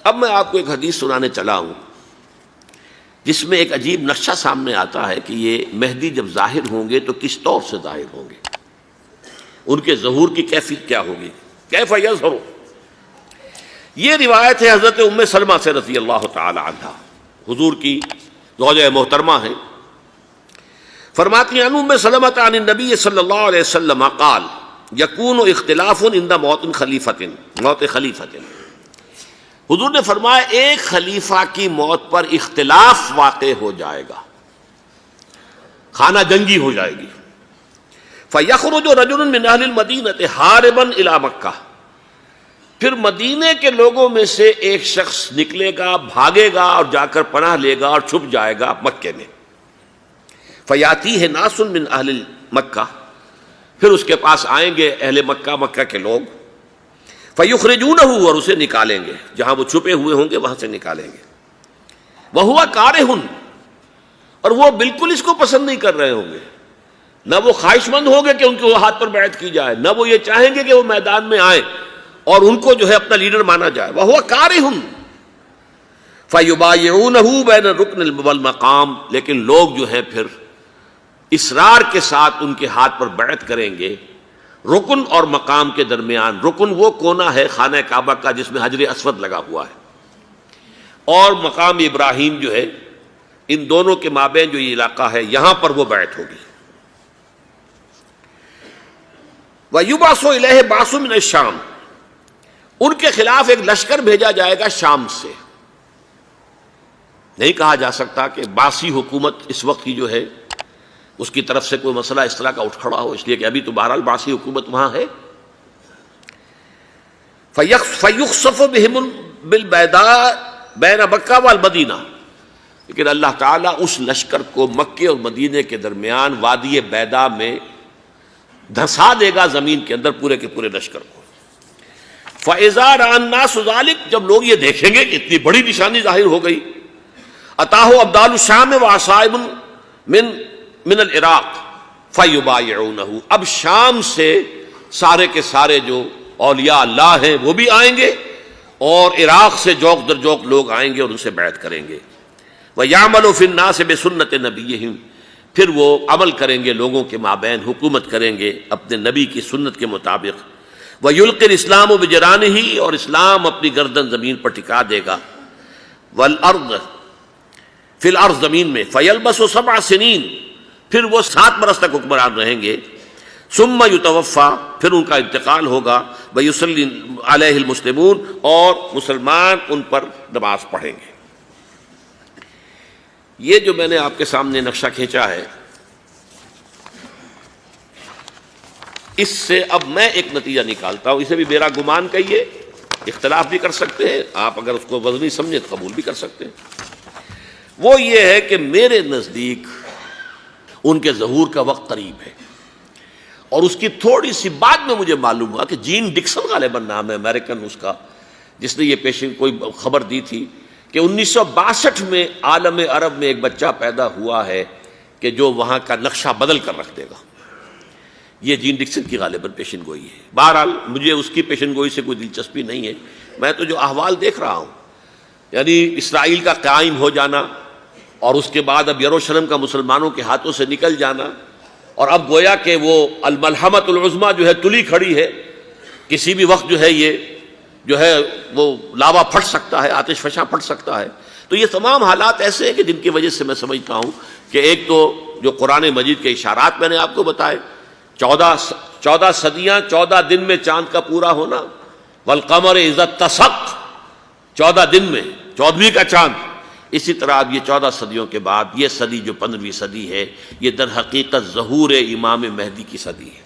اب میں آپ کو ایک حدیث سنانے چلا ہوں جس میں ایک عجیب نقشہ سامنے آتا ہے کہ یہ مہدی جب ظاہر ہوں گے تو کس طور سے ظاہر ہوں گے، ان کے ظہور کی کیفیت کیا ہوگی، کیف یظہر۔ یہ روایت ہے حضرت ام سلمہ سے رضی اللہ تعالی عنہا، حضور کی زوجہ محترمہ ہیں، فرماتی ہیں ام سلمہ عن النبی صلی اللہ علیہ وسلم قال یکون اختلاف عند موت خلیفۃ، موت خلیفۃ، حضور نے فرمایا ایک خلیفہ کی موت پر اختلاف واقع ہو جائے گا، خانہ جنگی ہو جائے گی۔ فَيَخْرُجُ رَجُلٌ مِّنْ أَهْلِ الْمَدِينَةِ حَارِبًا إِلَىٰ مَكَّةَ، پھر مدینے کے لوگوں میں سے ایک شخص نکلے گا، بھاگے گا اور جا کر پناہ لے گا اور چھپ جائے گا مکے میں۔ فَيَأْتِيهِ نَاسٌ مِّنْ أَهْلِ مَكَّةِ، پھر اس کے پاس آئیں گے اہل مکہ، مکہ کے لوگ، فَيُخْرِجُونَهُ، اور اسے نکالیں گے، جہاں وہ چھپے ہوئے ہوں گے وہاں سے نکالیں گے۔ وَهُوَ كَارِهٌ، اور وہ بالکل اس کو پسند نہیں کر رہے ہوں گے، نہ وہ خواہش مند ہوں گے کہ ان کے ہاتھ پر بیعت کی جائے، نہ وہ یہ چاہیں گے کہ وہ میدان میں آئیں اور ان کو جو ہے اپنا لیڈر مانا جائے۔ وَهُوَ كَارِهٌ فَيُبَايِعُونَهُ بَيْنَ الرُّكْنِ وَالْمَقَامِ، لیکن لوگ جو ہے پھر اصرار کے ساتھ ان کے ہاتھ پر بیعت کریں گے رکن اور مقام کے درمیان۔ رکن وہ کونا ہے خانہ کعبہ کا جس میں حجر اسود لگا ہوا ہے، اور مقام ابراہیم جو ہے، ان دونوں کے مابین جو یہ علاقہ ہے یہاں پر وہ بیعت ہوگی۔ وَيُبْعَثُ إِلَيْهِ بَعْثٌ مِّنَ الشَّامِ، ان کے خلاف ایک لشکر بھیجا جائے گا شام سے۔ نہیں کہا جا سکتا کہ باسی حکومت اس وقت کی جو ہے اس کی طرف سے کوئی مسئلہ اس طرح کا اٹھ کھڑا ہو، اس لیے کہ ابھی تو بہرحال باسی حکومت وہاں ہے۔ فَيُخْسَفُ بِهِمُ بِالْبَيْضَاءِ بَيْنَ مَكَّةَ وَالْمَدِينَةِ، لیکن اللہ تعالیٰ اس لشکر کو مکے اور مدینے کے درمیان وادی بیضاء میں دھسا دے گا، زمین کے اندر پورے کے پورے لشکر کو۔ فَإِذَا رَأَى النَّاسُ ذَلِكَ، جب لوگ یہ دیکھیں گے کہ اتنی بڑی نشانی ظاہر ہو گئی، أَتَاهُ أَبْدَالُ الشَّامِ وَعَصَائِبٌ من العراق فَيُبَايِعُونَهُ، اب شام سے سارے کے سارے جو اولیاء اللہ ہیں وہ بھی آئیں گے، اور عراق سے جوق در جوق لوگ آئیں گے اور ان سے بیعت کریں گے۔ وَيَعْمَلُ فِي النَّاسِ بِسُنَّةِ نَبِيِّهِمْ، پھر وہ عمل کریں گے لوگوں کے مابین، حکومت کریں گے اپنے نبی کی سنت کے مطابق۔ وَيُلْقِي الْإِسْلَامُ بِجَرَانِهِ، اور اسلام اپنی گردن زمین پر ٹکا دے گا۔ وَالْأَرْضِ فِي الْأَرْضِ، زمین میں۔ فَيَلْبَسُ 7 سنین، پھر وہ 7 برس تک حکمران رہیں گے۔ ثم یتوفا، پھر ان کا انتقال ہوگا۔ ویصلی علیہ المسلمون، اور مسلمان ان پر نماز پڑھیں گے۔ یہ جو میں نے آپ کے سامنے نقشہ کھینچا ہے، اس سے اب میں ایک نتیجہ نکالتا ہوں، اسے بھی میرا گمان کہیے، اختلاف بھی کر سکتے ہیں آپ، اگر اس کو وزنی سمجھے تو قبول بھی کر سکتے ہیں۔ وہ یہ ہے کہ میرے نزدیک ان کے ظہور کا وقت قریب ہے، اور اس کی تھوڑی سی بعد میں مجھے معلوم ہوا کہ جین ڈکسن غالباً نام ہے امریکن اس کا، جس نے یہ پیشن کوئی خبر دی تھی کہ 1962 میں عالم عرب میں ایک بچہ پیدا ہوا ہے کہ جو وہاں کا نقشہ بدل کر رکھ دے گا۔ یہ جین ڈکسن کی غالباً پیشن گوئی ہے۔ بہرحال مجھے اس کی پیشن گوئی سے کوئی دلچسپی نہیں ہے، میں تو جو احوال دیکھ رہا ہوں، یعنی اسرائیل کا قائم ہو جانا، اور اس کے بعد اب یروشلم کا مسلمانوں کے ہاتھوں سے نکل جانا، اور اب گویا کہ وہ الملحمۃ العظمیٰ جو ہے تلی کھڑی ہے، کسی بھی وقت جو ہے یہ جو ہے وہ لاوا پھٹ سکتا ہے، آتش فشاں پھٹ سکتا ہے۔ تو یہ تمام حالات ایسے ہیں کہ جن کی وجہ سے میں سمجھتا ہوں کہ ایک تو جو قرآن مجید کے اشارات میں نے آپ کو بتائے، 14 صدیاں 14 دن میں چاند کا پورا ہونا، والقمر اذا اتسق، 14 دن میں 14ویں کا چاند۔ اسی طرح اب یہ 14 صدیوں کے بعد یہ صدی جو 15ویں صدی ہے، یہ در حقیقت ظہور امام مہدی کی صدی ہے۔